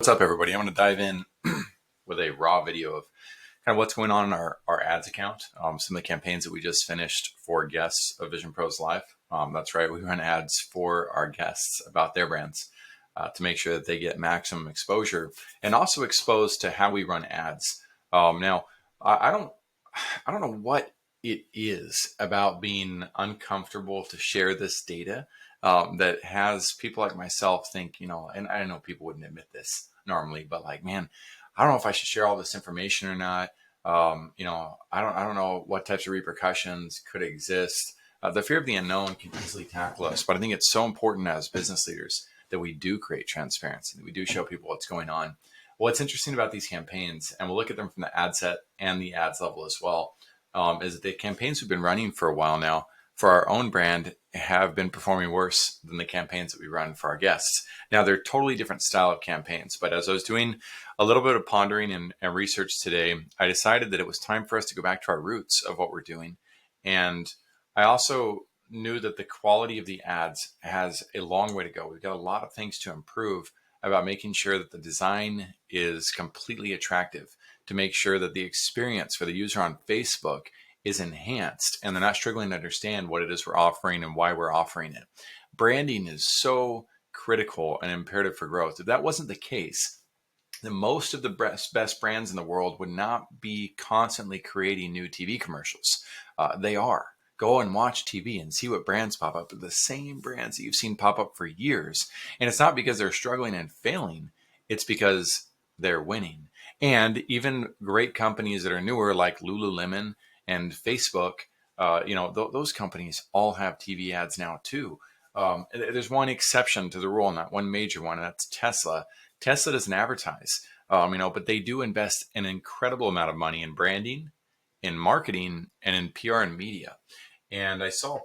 What's up, everybody? I'm going to dive in with a raw video of kind of what's going on in our ads account. Some of the campaigns that we just finished for guests of Vision Pros Live. That's right, we run ads for our guests about their brands to make sure that they get maximum exposure and also exposed to how we run ads. Now, I don't know what it is about being uncomfortable to share this data that has people like myself think, and I know people wouldn't admit this normally, but like, man, I don't know if I should share all this information or not. I don't know what types of repercussions could exist. The fear of the unknown can easily tackle us, but I think it's so important as business leaders that we do create transparency, that we do show people what's going on. What's interesting about these campaigns, and we'll look at them from the ad set and the ads level as well, is that the campaigns we've been running for a while now for our own brand have been performing worse than the campaigns that we run for our guests. Now, they're totally different style of campaigns, but as I was doing a little bit of pondering and research today, I decided that it was time for us to go back to our roots of what we're doing. And I also knew that the quality of the ads has a long way to go. We've got a lot of things to improve about making sure that the design is completely attractive, to make sure that the experience for the user on Facebook is enhanced and they're not struggling to understand what it is we're offering and why we're offering it. Branding is so critical and imperative for growth. If that wasn't the case, then most of the best brands in the world would not be constantly creating new TV commercials. They are. Go and watch TV and see what brands pop up. The same brands that you've seen pop up for years. And it's not because they're struggling and failing. It's because they're winning. And even great companies that are newer like Lululemon and Facebook, those companies all have TV ads now too. There's one exception to the rule, not one major one, and that's Tesla. Tesla doesn't advertise, but they do invest an incredible amount of money in branding, in marketing, and in PR and media. And I saw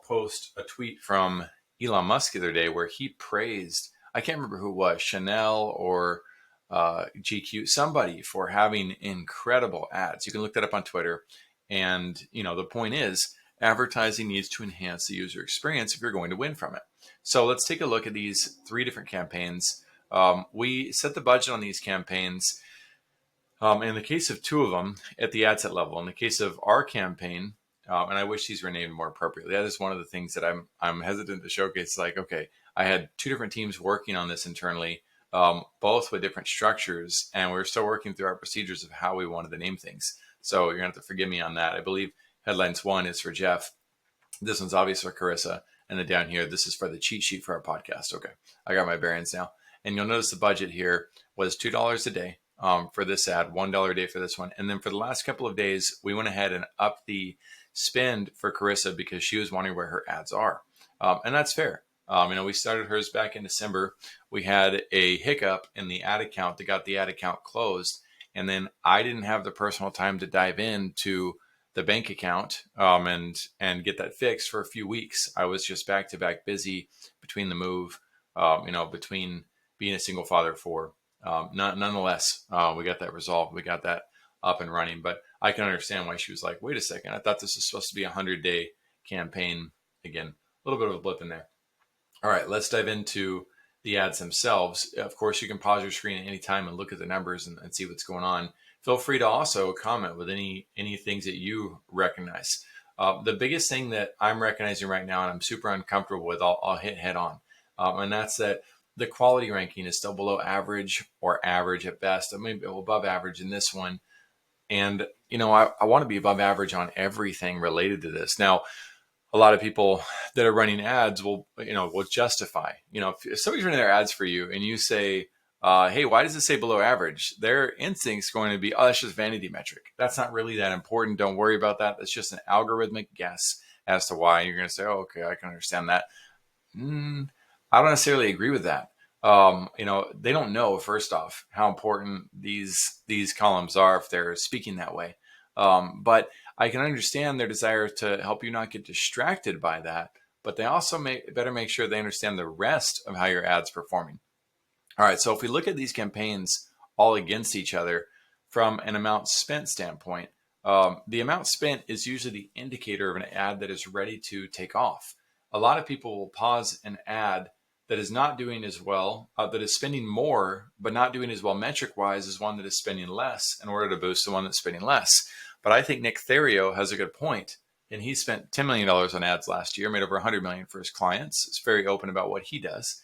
a tweet from Elon Musk the other day where he praised, I can't remember who it was, Chanel or GQ, somebody, for having incredible ads. You can look that up on Twitter. And, the point is, advertising needs to enhance the user experience if you're going to win from it. So let's take a look at these 3 different campaigns. We set the budget on these campaigns. In the case of 2 of them at the ad set level, in the case of our campaign, and I wish these were named more appropriately. That is one of the things that I'm hesitant to showcase. Like, okay, I had 2 different teams working on this internally, both with different structures, and we're still working through our procedures of how we wanted to name things. So you're gonna have to forgive me on that. I believe headlines 1 is for Jeff. This one's obvious for Carissa. And then down here, this is for the cheat sheet for our podcast. Okay, I got my bearings now. And you'll notice the budget here was $2 a day for this ad, $1 a day for this one. And then for the last couple of days, we went ahead and upped the spend for Carissa because she was wondering where her ads are. And that's fair. We started hers back in December. We had a hiccup in the ad account that got the ad account closed. And then I didn't have the personal time to dive into the bank account and get that fixed for a few weeks. I was just back to back busy between the move, between being a single father of 4. Nonetheless, we got that resolved. We got that up and running. But I can understand why she was like, wait a second, I thought this was supposed to be a 100-day campaign. Again, a little bit of a blip in there. All right, let's dive into the ads themselves. Of course, you can pause your screen at any time and look at the numbers and see what's going on. Feel free to also comment with any things that you recognize. The biggest thing that I'm recognizing right now, and I'm super uncomfortable with, I'll hit head on, and that's that the quality ranking is still below average or average at best. I mean, above average in this one. And, I want to be above average on everything related to this. Now, a lot of people that are running ads will justify, if somebody's running their ads for you and you say, hey, why does it say below average? Their instinct's going to be, oh, that's just vanity metric. That's not really that important. Don't worry about that. That's just an algorithmic guess as to why. You're going to say, oh, okay, I can understand that. I don't necessarily agree with that. They don't know, first off, how important these columns are if they're speaking that way. But I can understand their desire to help you not get distracted by that. But they also better make sure they understand the rest of how your ad's performing. All right, so if we look at these campaigns all against each other from an amount spent standpoint, the amount spent is usually the indicator of an ad that is ready to take off. A lot of people will pause an ad that is not doing as well, that is spending more, but not doing as well metric wise as one that is spending less in order to boost the one that's spending less. But I think Nick Therio has a good point. And he spent $10 million on ads last year, made over $100 million for his clients. It's very open about what he does.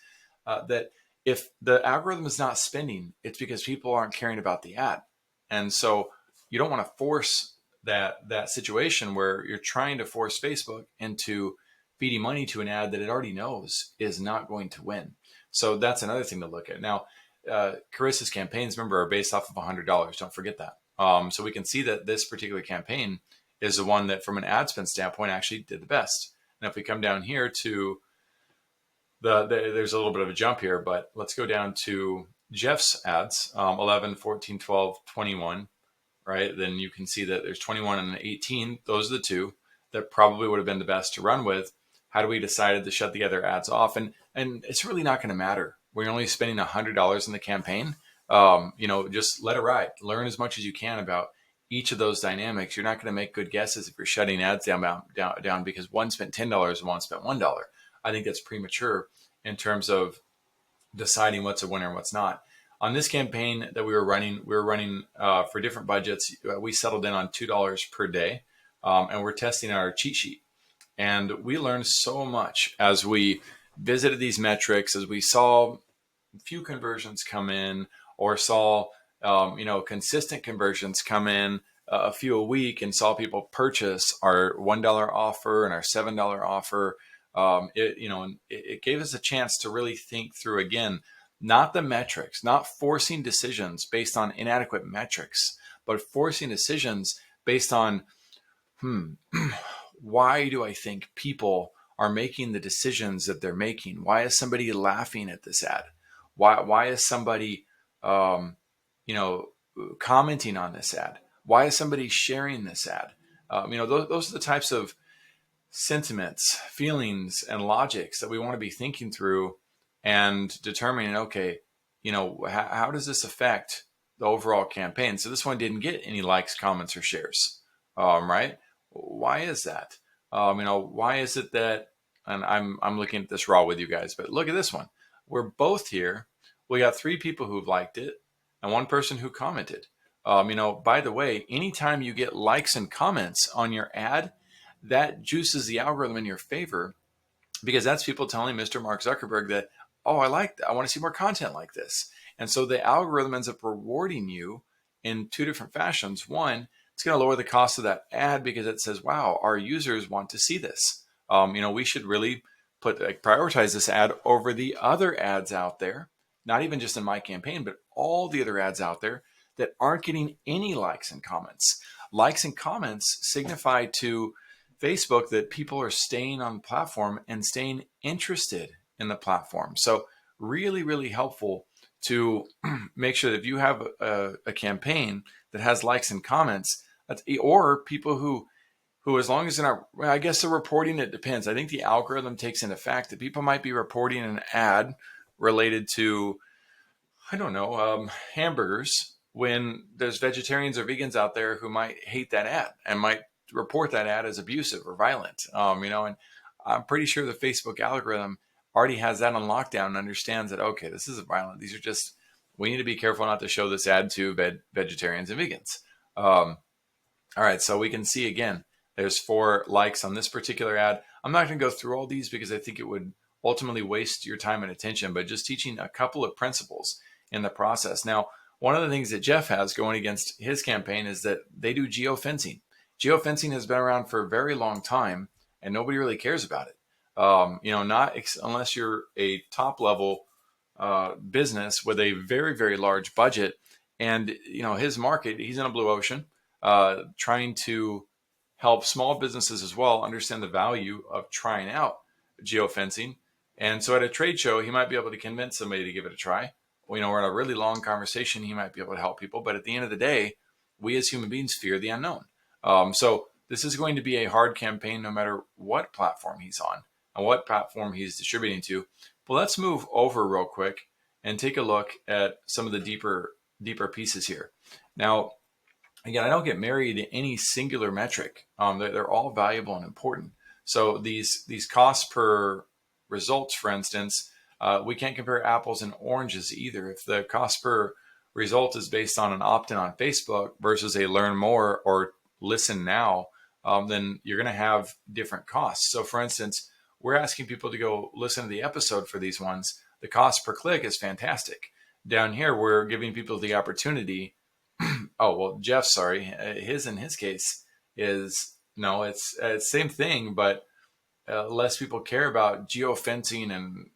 That if the algorithm is not spending, it's because people aren't caring about the ad. And so you don't want to force that situation where you're trying to force Facebook into feeding money to an ad that it already knows is not going to win. So that's another thing to look at. Now, Carissa's campaigns, remember, are based off of $100. Don't forget that. So we can see that this particular campaign is the one that from an ad spend standpoint actually did the best. Now, if we come down here to there's a little bit of a jump here, but let's go down to Jeff's ads, 11, 14, 12, 21, right? Then you can see that there's 21 and 18. Those are the two that probably would have been the best to run with. How do we decide to shut the other ads off? And it's really not going to matter. We're only spending $100 in the campaign. Just let it ride. Learn as much as you can about each of those dynamics. You're not going to make good guesses if you're shutting ads down because one spent $10 and one spent $1. I think that's premature in terms of deciding what's a winner and what's not. On this campaign that we were running for different budgets. We settled in on $2 per day, and we're testing our cheat sheet. And we learned so much as we visited these metrics, as we saw a few conversions come in, or saw consistent conversions come in, a few a week, and saw people purchase our $1 offer and our $7 offer. It gave us a chance to really think through, again, not the metrics, not forcing decisions based on inadequate metrics, but forcing decisions based on, why do I think people are making the decisions that they're making? Why is somebody laughing at this ad? Why is somebody, commenting on this ad? Why is somebody sharing this ad? Those are the types of sentiments, feelings, and logics that we want to be thinking through and determining, okay, how does this affect the overall campaign? So this one didn't get any likes, comments, or shares, right? Why is that? Why is it that, and I'm looking at this raw with you guys, but look at this one. We're both here. We got 3 people who've liked it and 1 person who commented. By the way, anytime you get likes and comments on your ad, that juices the algorithm in your favor, because that's people telling Mr. Mark Zuckerberg that, oh, I like that. I want to see more content like this. And so the algorithm ends up rewarding you in 2 different fashions. One, it's going to lower the cost of that ad because it says, wow, our users want to see this. We should really prioritize this ad over the other ads out there, not even just in my campaign, but all the other ads out there that aren't getting any likes and comments. Likes and comments signify to Facebook that people are staying on the platform and staying interested in the platform. So really, really helpful to make sure that if you have a campaign that has likes and comments, or people who as long as they're not, I guess they're reporting, it depends. I think the algorithm takes into fact that people might be reporting an ad related to, hamburgers, when there's vegetarians or vegans out there who might hate that ad and might report that ad as abusive or violent. And I'm pretty sure the Facebook algorithm already has that on lockdown and understands that, okay, this isn't violent. These are just, we need to be careful not to show this ad to vegetarians and vegans. All right, so we can see again, there's 4 likes on this particular ad. I'm not going to go through all these because I think it would ultimately waste your time and attention, but just teaching a couple of principles in the process. Now, one of the things that Jeff has going against his campaign is that they do geofencing. Geofencing has been around for a very long time and nobody really cares about it. Unless you're a top level business with a very, very large budget. And, his market, he's in a blue ocean, trying to help small businesses as well understand the value of trying out geofencing. And so at a trade show, he might be able to convince somebody to give it a try. We're in a really long conversation. He might be able to help people. But at the end of the day, we as human beings fear the unknown. So this is going to be a hard campaign no matter what platform he's on and what platform he's distributing to. But let's move over real quick and take a look at some of the deeper pieces here. Now, again, I don't get married to any singular metric. They're all valuable and important. So these costs per results, for instance, We can't compare apples and oranges either. If the cost per result is based on an opt-in on Facebook versus a learn more or listen now, then you're going to have different costs. So for instance, we're asking people to go listen to the episode for these ones. The cost per click is fantastic. Down here, we're giving people the opportunity. Oh, well, Jeff, sorry. In his case is, no, it's same thing, but less people care about geofencing and,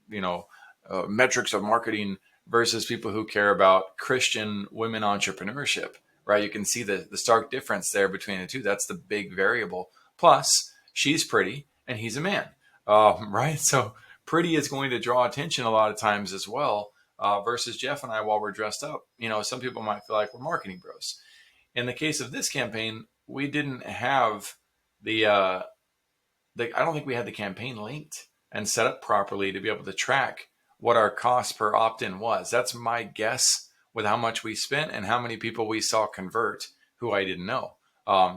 metrics of marketing versus people who care about Christian women entrepreneurship, right? You can see the stark difference there between the two. That's the big variable. Plus, she's pretty and he's a man, right? So pretty is going to draw attention a lot of times as well, versus Jeff and I while we're dressed up. Some people might feel like we're marketing bros. In the case of this campaign, we didn't have I don't think we had the campaign linked and set up properly to be able to track what our cost per opt-in was. That's my guess with how much we spent and how many people we saw convert who I didn't know.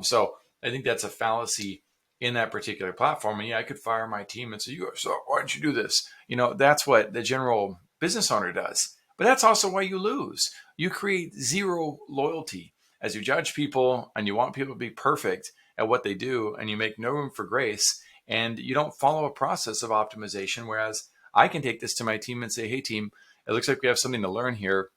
So I think that's a fallacy in that particular platform. And yeah, I could fire my team and say, so why don't you do this? That's what the general business owner does. But that's also why you lose. You create zero loyalty as you judge people and you want people to be perfect at what they do, and you make no room for grace, and you don't follow a process of optimization. Whereas I can take this to my team and say, hey team, it looks like we have something to learn here.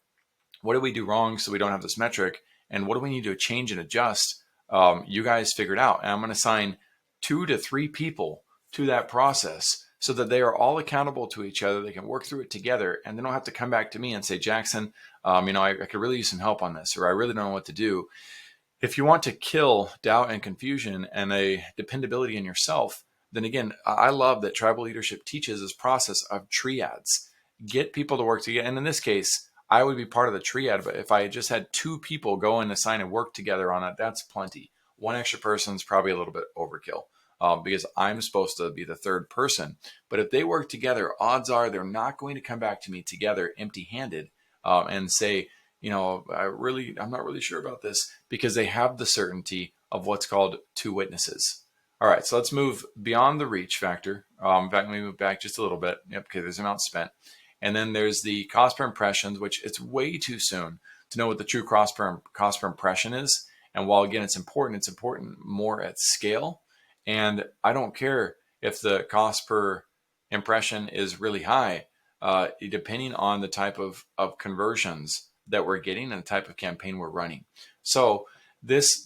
What did we do wrong so we don't have this metric? And what do we need to change and adjust? You guys figure it out. And I'm going to assign 2 to 3 people to that process so that they are all accountable to each other. They can work through it together, and they don't have to come back to me and say, Jackson, I could really use some help on this, or I really don't know what to do. If you want to kill doubt and confusion and a dependability in yourself, then again, I love that tribal leadership teaches this process of triads. Get people to work together. And in this case, I would be part of the triad, but if I just had 2 people go and assign and work together on it, that's plenty. 1 extra person is probably a little bit overkill, because I'm supposed to be the 3rd person. But if they work together, odds are they're not going to come back to me together empty-handed and say, I'm not really sure about this, because they have the certainty of what's called 2 witnesses. All right, so let's move beyond the reach factor. In fact, let me move back just a little bit. Yep, okay, there's amount spent. And then there's the cost per impressions, which it's way too soon to know what the true cost per impression is. And while, again, it's important more at scale. And I don't care if the cost per impression is really high, depending on the type of conversions that we're getting and the type of campaign we're running. So it's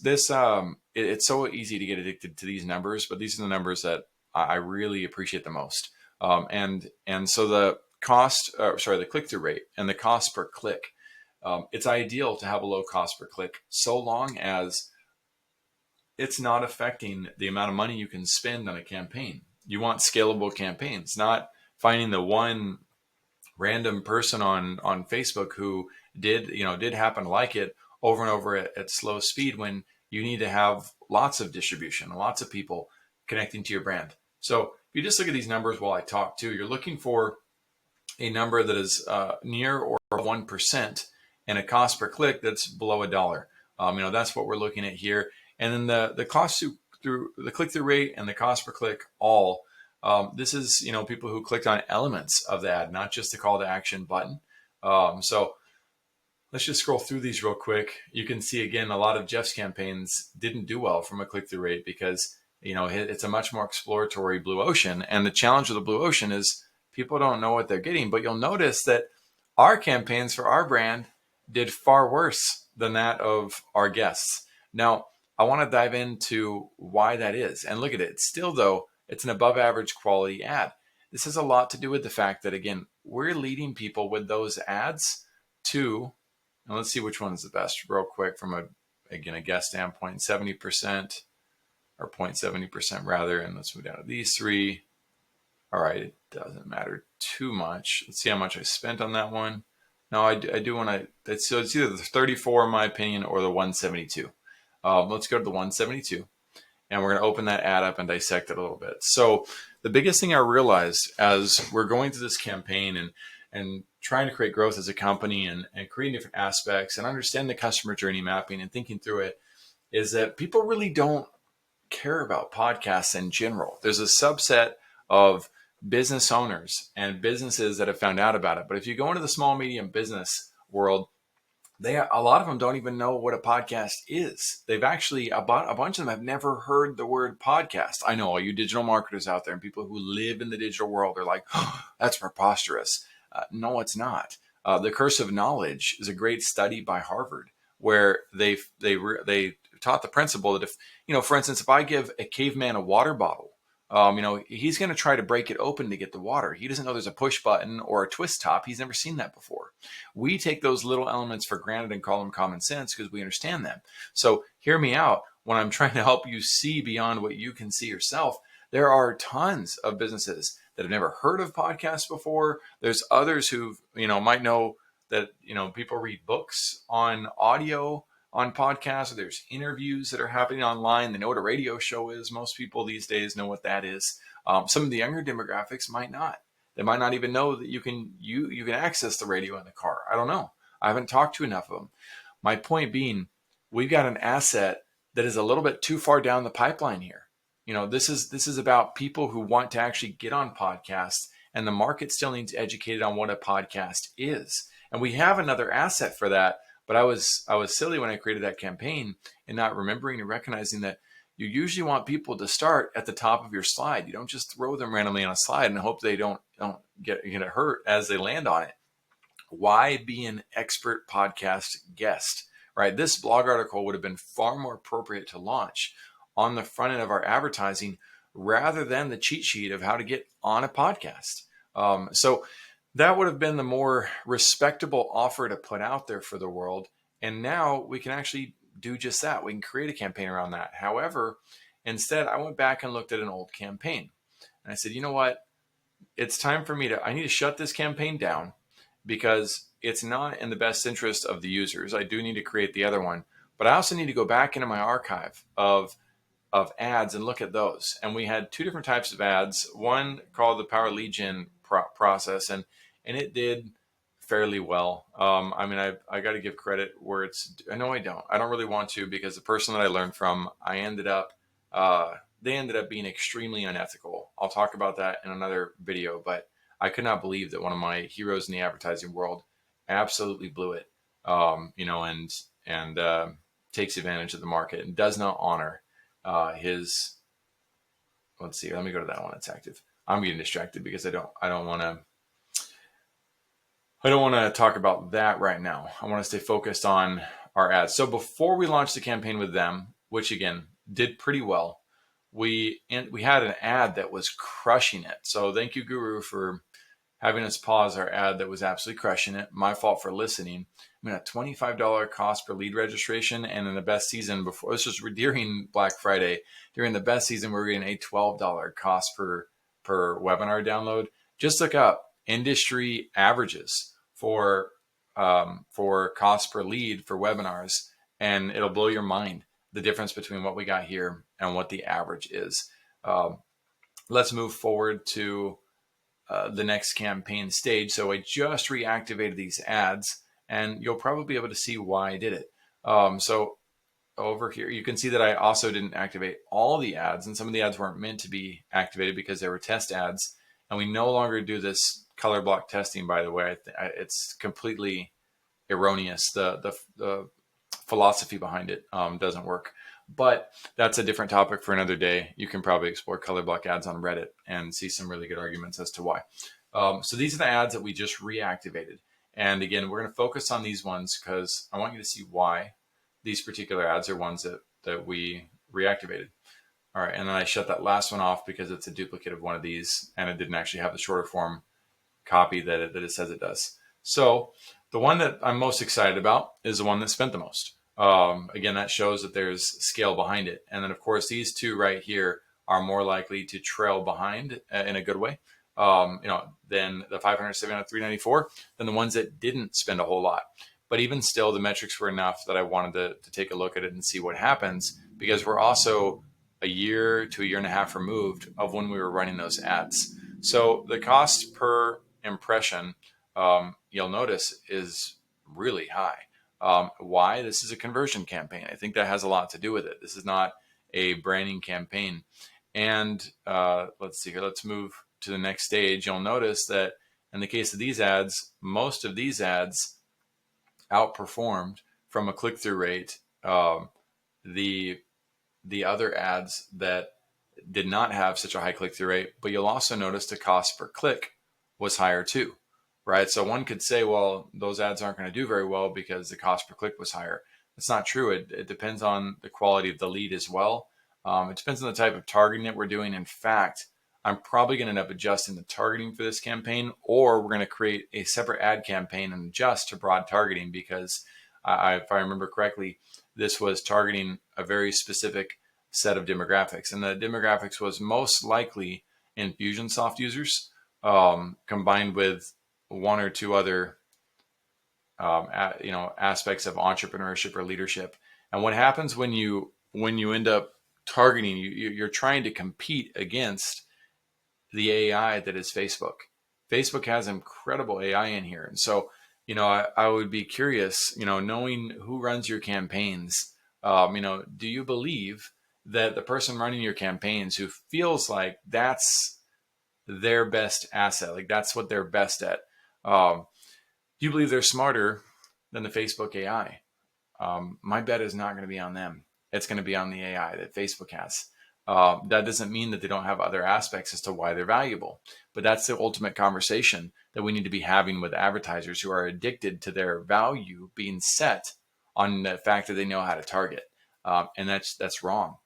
so easy to get addicted to these numbers, but these are the numbers that I really appreciate the most. And so the the click-through rate and the cost per click, it's ideal to have a low cost per click so long as it's not affecting the amount of money you can spend on a campaign. You want scalable campaigns, not finding the one random person on Facebook who did happen to like it over and over at slow speed, when you need to have lots of distribution, lots of people connecting to your brand. So if you just look at these numbers while I talk too, you're looking for a number that is near or 1% and a cost per click that's below $1. That's what we're looking at here. And then the cost through the click-through rate and the cost per click all. This is, people who clicked on elements of the ad, not just the call to action button. So let's just scroll through these real quick. You can see, again, a lot of Jeff's campaigns didn't do well from a click-through rate because, it's a much more exploratory blue ocean. And the challenge of the blue ocean is people don't know what they're getting. But you'll notice that our campaigns for our brand did far worse than that of our guests. Now, I want to dive into why that is. And look at it. Still, though, it's an above average quality ad. This has a lot to do with the fact that, again, we're leading people with those ads to, and let's see which one is the best real quick from a guest standpoint, 70% or 0.70% rather. And let's move down to these 3. All right, it doesn't matter too much. Let's see how much I spent on that one. No, I do want to, so it's either the 34 in my opinion or the 172. Let's go to the 172. And we're going to open that ad up and dissect it a little bit. So the biggest thing I realized as we're going through this campaign and trying to create growth as a company and creating different aspects and understand the customer journey mapping and thinking through it, is that people really don't care about podcasts in general. There's a subset of business owners and businesses that have found out about it. But if you go into the small, medium business world, a lot of them don't even know what a podcast is. They've actually, a bunch of them have never heard the word podcast. I know all you digital marketers out there and people who live in the digital world are like, oh, that's preposterous. No, it's not. The Curse of Knowledge is a great study by Harvard where they taught the principle that if, for instance, if I give a caveman a water bottle, he's going to try to break it open to get the water. He doesn't know there's a push button or a twist top. He's never seen that before. We take those little elements for granted and call them common sense because we understand them. So hear me out when I'm trying to help you see beyond what you can see yourself. There are tons of businesses that have never heard of podcasts before. There's others who, might know that, people read books on audio on podcasts, or there's interviews that are happening online. They know what a radio show is. Most people these days know what that is. Some of the younger demographics might not. They might not even know that you can access the radio in the car. I don't know. I haven't talked to enough of them. My point being, we've got an asset that is a little bit too far down the pipeline here. This is about people who want to actually get on podcasts, and the market still needs educated on what a podcast is. And we have another asset for that. But I was silly when I created that campaign and not remembering and recognizing that you usually want people to start at the top of your slide. You don't just throw them randomly on a slide and hope they don't get hurt as they land on it. Why be an expert podcast guest, right? This blog article would have been far more appropriate to launch on the front end of our advertising rather than the cheat sheet of how to get on a podcast. So that would have been the more respectable offer to put out there for the world. And now we can actually do just that. We can create a campaign around that. However, instead, I went back and looked at an old campaign. And I said, you know what? It's time for me I need to shut this campaign down because it's not in the best interest of the users. I do need to create the other one. But I also need to go back into my archive of ads and look at those. And we had two different types of ads. One called the Power Lead Gen process. And it did fairly well. I got to give credit where no, I don't. I don't really want to because the person that I learned from, they ended up being extremely unethical. I'll talk about that in another video, but I could not believe that one of my heroes in the advertising world absolutely blew it, and takes advantage of the market and does not honor his, let's see, let me go to that one. It's active. I'm getting distracted because I don't want to talk about that right now. I want to stay focused on our ads. So before we launched the campaign with them, which again did pretty well, we had an ad that was crushing it. So thank you, Guru, for having us pause our ad that was absolutely crushing it. My fault for listening. I mean, a $25 cost per lead registration, and in the best season before, this was during Black Friday. During the best season, we were getting a $12 cost per webinar download. Just look up industry averages for cost per lead for webinars, and it'll blow your mind the difference between what we got here and what the average is. Let's move forward to the next campaign stage. So I just reactivated these ads, and you'll probably be able to see why I did it. So over here, you can see that I also didn't activate all the ads, and some of the ads weren't meant to be activated because they were test ads. And we no longer do this color block testing, by the way. It's completely erroneous. The philosophy behind it doesn't work. But that's a different topic for another day. You can probably explore color block ads on Reddit and see some really good arguments as to why. So these are the ads that we just reactivated. And again, we're going to focus on these ones because I want you to see why these particular ads are ones that we reactivated. All right, and then I shut that last one off because it's a duplicate of one of these, and it didn't actually have the shorter form copy that it says it does. So the one that I'm most excited about is the one that spent the most. Again, that shows that there's scale behind it. And then, of course, these two right here are more likely to trail behind in a good way, than the 507 at 394, than the ones that didn't spend a whole lot. But even still, the metrics were enough that I wanted to take a look at it and see what happens, because we're also a year to a year and a half removed of when we were running those ads. So the cost per impression, you'll notice, is really high. Why? This is a conversion campaign. I think that has a lot to do with it. This is not a branding campaign. And let's see here. Let's move to the next stage, you'll notice that in the case of these ads, most of these ads outperformed from a click-through rate the other ads that did not have such a high click-through rate. But you'll also notice the cost per click was higher too, right? So one could say, well, those ads aren't going to do very well because the cost per click was higher. That's not true. It depends on the quality of the lead as well. It depends on the type of targeting that we're doing. In fact, I'm probably going to end up adjusting the targeting for this campaign, or we're going to create a separate ad campaign and adjust to broad targeting because if I remember correctly, this was targeting a very specific set of demographics. And the demographics was most likely Infusionsoft users combined with one or two other aspects of entrepreneurship or leadership. And what happens when you end up targeting, you're trying to compete against the AI that is Facebook. Facebook has incredible AI in here. And so, I would be curious, knowing who runs your campaigns, do you believe that the person running your campaigns who feels like that's their best asset, like that's what they're best at, do you believe they're smarter than the Facebook AI? My bet is not going to be on them. It's going to be on the AI that Facebook has. That doesn't mean that they don't have other aspects as to why they're valuable, but that's the ultimate conversation that we need to be having with advertisers who are addicted to their value being set on the fact that they know how to target, and that's wrong.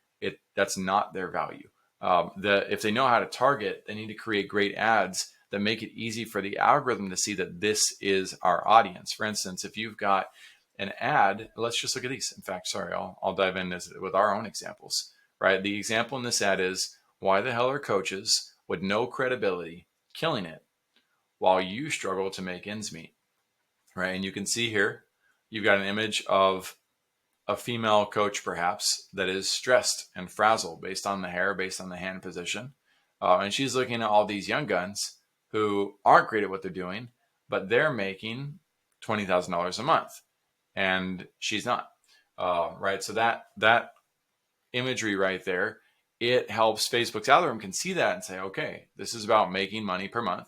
That's not their value. If they know how to target, they need to create great ads that make it easy for the algorithm to see that this is our audience. For instance, if you've got an ad, let's just look at these. In fact, sorry, I'll dive in with our own examples. Right? The example in this ad is, why the hell are coaches with no credibility killing it while you struggle to make ends meet? Right? And you can see here, you've got an image of a female coach perhaps that is stressed and frazzled based on the hair, based on the hand position. And she's looking at all these young guns who aren't great at what they're doing, but they're making $20,000 a month. And she's not. Right? So that imagery right there, it helps Facebook's algorithm can see that and say, okay, this is about making money per month.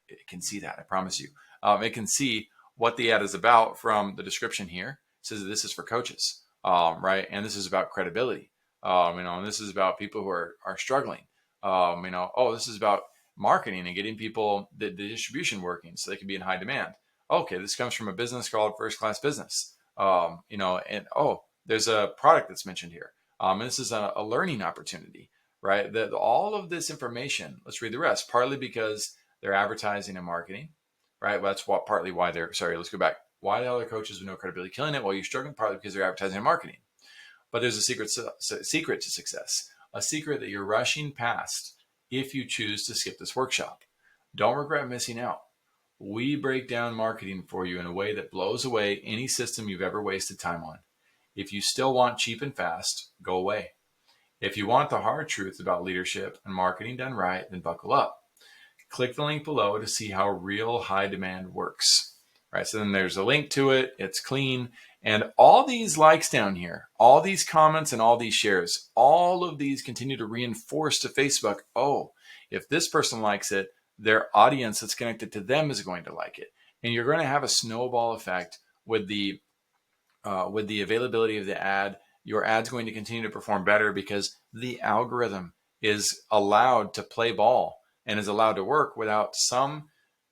It can see that, I promise you. It can see what the ad is about from the description here. It says that this is for coaches, right? And this is about credibility, and this is about people who are struggling. This is about marketing and getting people the distribution working so they can be in high demand. Okay, this comes from a business called First Class Business. There's a product that's mentioned here. And this is a learning opportunity, right? All of this information, let's read the rest, partly because they're advertising and marketing, right? Well, that's partly why let's go back. Why the other coaches with no credibility killing it while you're struggling? Partly because they're advertising and marketing. But there's a secret to success, a secret that you're rushing past if you choose to skip this workshop. Don't regret missing out. We break down marketing for you in a way that blows away any system you've ever wasted time on. If you still want cheap and fast, go away. If you want the hard truth about leadership and marketing done right, then buckle up. Click the link below to see how real high demand works. Right, so then there's a link to it. It's clean. And all these likes down here, all these comments and all these shares, all of these continue to reinforce to Facebook, oh, if this person likes it, their audience that's connected to them is going to like it. And you're going to have a snowball effect with the availability of the ad. Your ad's going to continue to perform better because the algorithm is allowed to play ball and is allowed to work without some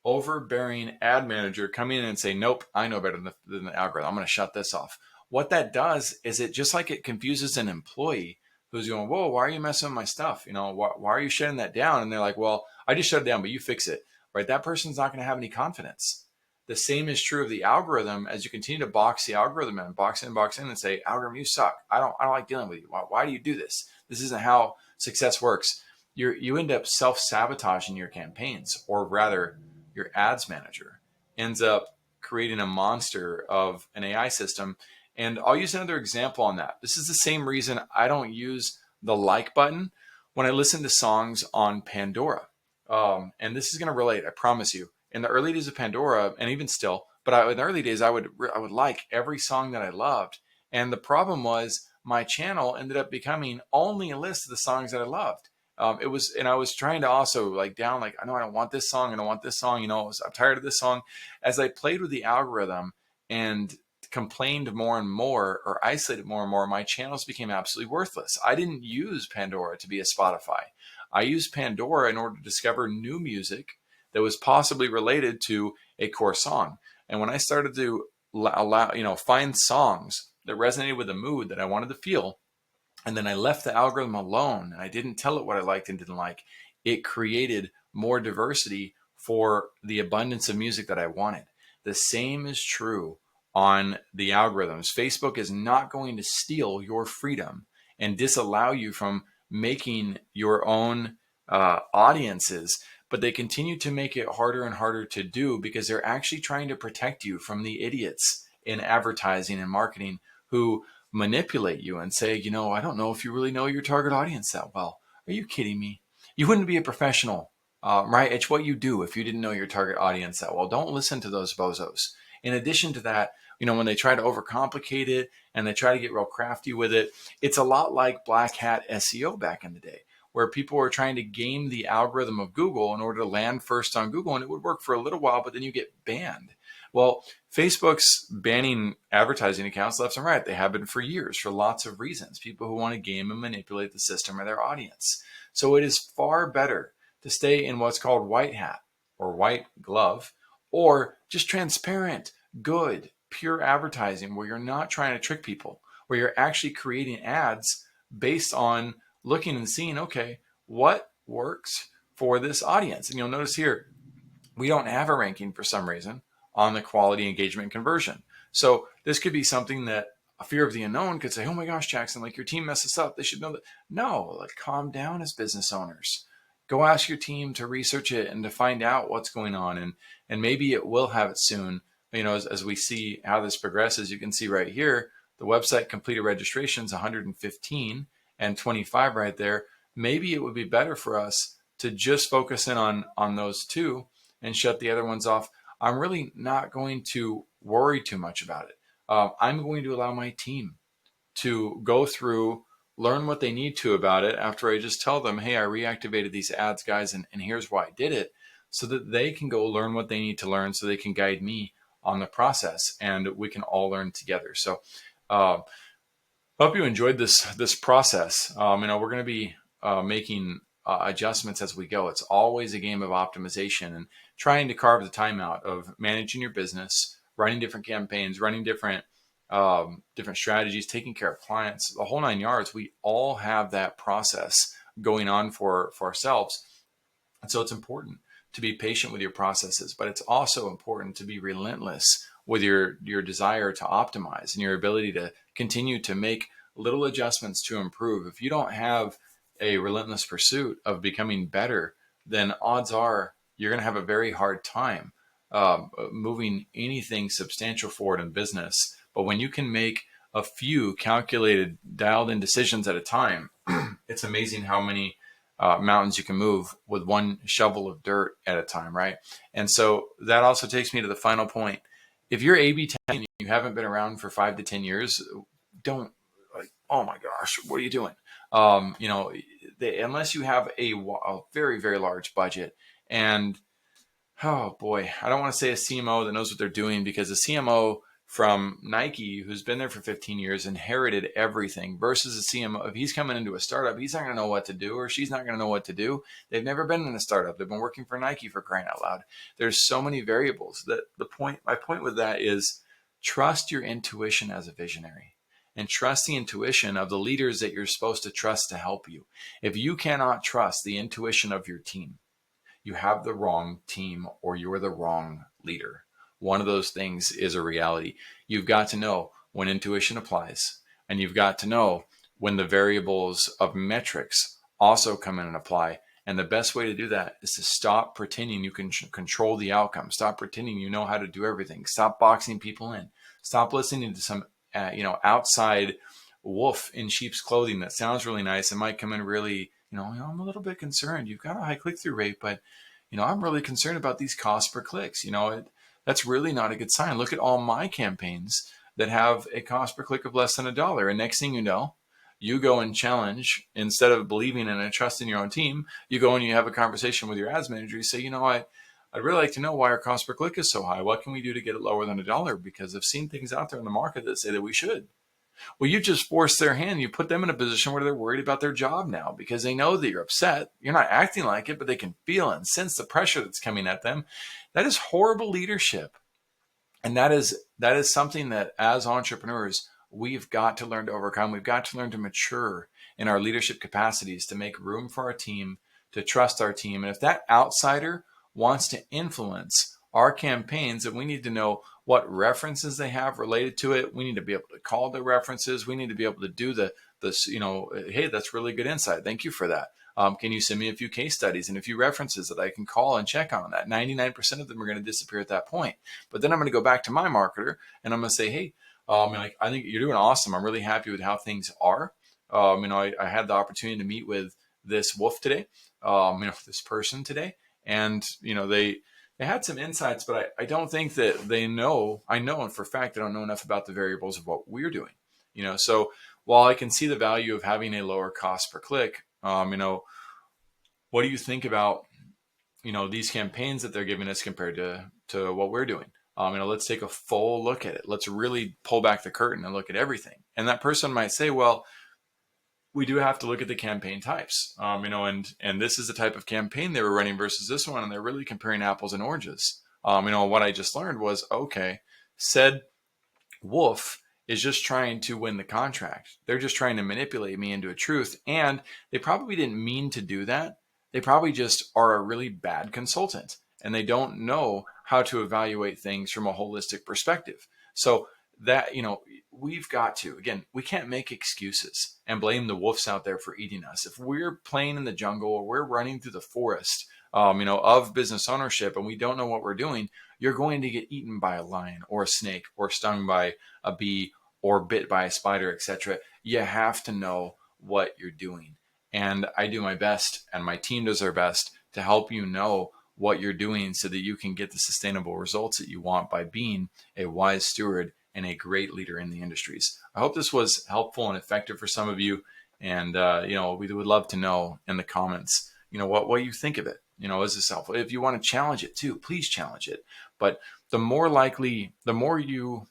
overbearing ad manager coming in and say, nope, I know better than the algorithm. I'm going to shut this off. What that does is it confuses an employee who's going, whoa, why are you messing with my stuff? Why are you shutting that down? And they're like, well, I just shut it down, but you fix it, right? That person's not going to have any confidence. The same is true of the algorithm. As you continue to box the algorithm in, box in, and say, algorithm, you suck. I don't like dealing with you. Why do you do this? This isn't how success works. You end up self-sabotaging your campaigns, or rather your ads manager ends up creating a monster of an AI system. And I'll use another example on that. This is the same reason I don't use the like button when I listen to songs on Pandora. And this is going to relate, I promise you. In the early days of Pandora, and even still, but in the early days, I would like every song that I loved. And the problem was my channel ended up becoming only a list of the songs that I loved. and I was trying to also like down, like, I know I don't want this song. I don't want this song. I'm tired of this song. As I played with the algorithm and complained more and more, or isolated more and more, my channels became absolutely worthless. I didn't use Pandora to be a Spotify. I used Pandora in order to discover new music that was possibly related to a core song. And when I started to find songs that resonated with the mood that I wanted to feel, and then I left the algorithm alone and I didn't tell it what I liked and didn't like, it created more diversity for the abundance of music that I wanted. The same is true on the algorithms. Facebook is not going to steal your freedom and disallow you from making your own audiences, but they continue to make it harder and harder to do because they're actually trying to protect you from the idiots in advertising and marketing who manipulate you and say, I don't know if you really know your target audience that well. Are you kidding me? You wouldn't be a professional, right? It's what you do if you didn't know your target audience that well. Don't listen to those bozos. In addition to that, when they try to overcomplicate it and they try to get real crafty with it, it's a lot like black hat SEO back in the day, where people were trying to game the algorithm of Google in order to land first on Google, and it would work for a little while, but then you get banned. Well, Facebook's banning advertising accounts left and right. They have been for years for lots of reasons. People who want to game and manipulate the system or their audience. So it is far better to stay in what's called white hat or white glove, or just transparent, good, pure advertising where you're not trying to trick people, where you're actually creating ads based on looking and seeing, okay, what works for this audience? And you'll notice here, we don't have a ranking for some reason on the quality, engagement, conversion. So this could be something that a fear of the unknown could say, oh my gosh, Jackson, like your team messed this up. They should know that. No, like calm down as business owners. Go ask your team to research it and to find out what's going on. And maybe it will have it soon. As we see how this progresses, you can see right here, the website completed registrations 115 and 25 right there. Maybe it would be better for us to just focus in on those two and shut the other ones off. I'm really not going to worry too much about it. I'm going to allow my team to go through, learn what they need to about it after I just tell them, hey, I reactivated these ads, guys, and here's why I did it, so that they can go learn what they need to learn so they can guide me on the process and we can all learn together. So hope you enjoyed this process. We're going to be making adjustments as we go. It's always a game of optimization and trying to carve the time out of managing your business, running different campaigns, running different strategies, taking care of clients, the whole 9 yards. We all have that process going on for ourselves. And so it's important to be patient with your processes, but it's also important to be relentless with your desire to optimize and your ability to continue to make little adjustments to improve. If you don't have a relentless pursuit of becoming better, then odds are you're going to have a very hard time moving anything substantial forward in business. But when you can make a few calculated, dialed in decisions at a time, it's amazing how many mountains you can move with one shovel of dirt at a time, right? And so that also takes me to the final point. If you're A/B testing and you haven't been around for 5 to 10 years, don't like, oh my gosh, what are you doing? Unless you have a very, very large budget, and oh boy, I don't want to say a CMO that knows what they're doing, because a CMO from Nike who's been there for 15 years inherited everything, versus a CMO. If he's coming into a startup, he's not going to know what to do, or she's not going to know what to do. They've never been in a startup. They've been working for Nike, for crying out loud. There's so many variables that my point with that is trust your intuition as a visionary, and trust the intuition of the leaders that you're supposed to trust to help you. If you cannot trust the intuition of your team, you have the wrong team or you're the wrong leader. One of those things is a reality. You've got to know when intuition applies, and you've got to know when the variables of metrics also come in and apply. And the best way to do that is to stop pretending you can control the outcome. Stop pretending you know how to do everything. Stop boxing people in. Stop listening to some outside wolf in sheep's clothing that sounds really nice and might come in really, I'm a little bit concerned. You've got a high click-through rate, but I'm really concerned about these costs per clicks. That's really not a good sign. Look at all my campaigns that have a cost per click of less than $1. And next thing you know, you go and challenge, instead of believing in and trusting your own team, you go and you have a conversation with your ads manager. You say, I'd really like to know why our cost per click is so high. What can we do to get it lower than $1? Because I've seen things out there in the market that say that we should. Well, you just force their hand. You put them in a position where they're worried about their job now because they know that you're upset. You're not acting like it, but they can feel and sense the pressure that's coming at them. That is horrible leadership. And that is something that as entrepreneurs, we've got to learn to overcome. We've got to learn to mature in our leadership capacities, to make room for our team, to trust our team. And if that outsider wants to influence our campaigns, then we need to know what references they have related to it. We need to be able to call the references. We need to be able to do hey, that's really good insight. Thank you for that. Can you send me a few case studies and a few references that I can call and check on that? 99% of them are going to disappear at that point. But then I'm going to go back to my marketer and I'm going to say, hey, I think you're doing awesome. I'm really happy with how things are. I had the opportunity to meet with this wolf today, this person today, and they had some insights, but I don't think that they know. I know, and for a fact, they don't know enough about the variables of what we're doing. So while I can see the value of having a lower cost per click, what do you think about these campaigns that they're giving us compared to what we're doing? Let's take a full look at it. Let's really pull back the curtain and look at everything. And that person might say, well, we do have to look at the campaign types, and this is the type of campaign they were running versus this one, and they're really comparing apples and oranges. What I just learned was, okay, said wolf is just trying to win the contract. They're just trying to manipulate me into a truth, and they probably didn't mean to do that. They probably just are a really bad consultant, and they don't know how to evaluate things from a holistic perspective. So that, we've got to, again, we can't make excuses and blame the wolves out there for eating us. If we're playing in the jungle or we're running through the forest, of business ownership, and we don't know what we're doing, you're going to get eaten by a lion or a snake or stung by a bee or bit by a spider, etc. You have to know what you're doing. And I do my best, and my team does their best to help you know what you're doing so that you can get the sustainable results that you want by being a wise steward and a great leader in the industries. I hope this was helpful and effective for some of you. And, we would love to know in the comments, what you think of it. Is this helpful? If you want to challenge it too, please challenge it. But the more you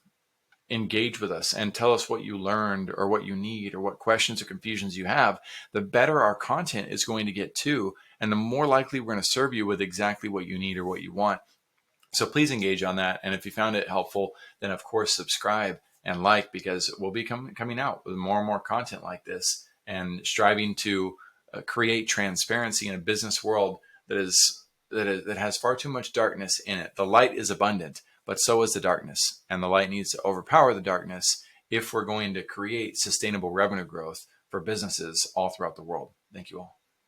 engage with us and tell us what you learned or what you need or what questions or confusions you have, the better our content is going to get too. And the more likely we're going to serve you with exactly what you need or what you want. So please engage on that. And if you found it helpful, then of course, subscribe and like, because we'll be coming out with more and more content like this and striving to create transparency in a business world that has far too much darkness in it. The light is abundant, but so is the darkness. And the light needs to overpower the darkness if we're going to create sustainable revenue growth for businesses all throughout the world. Thank you all.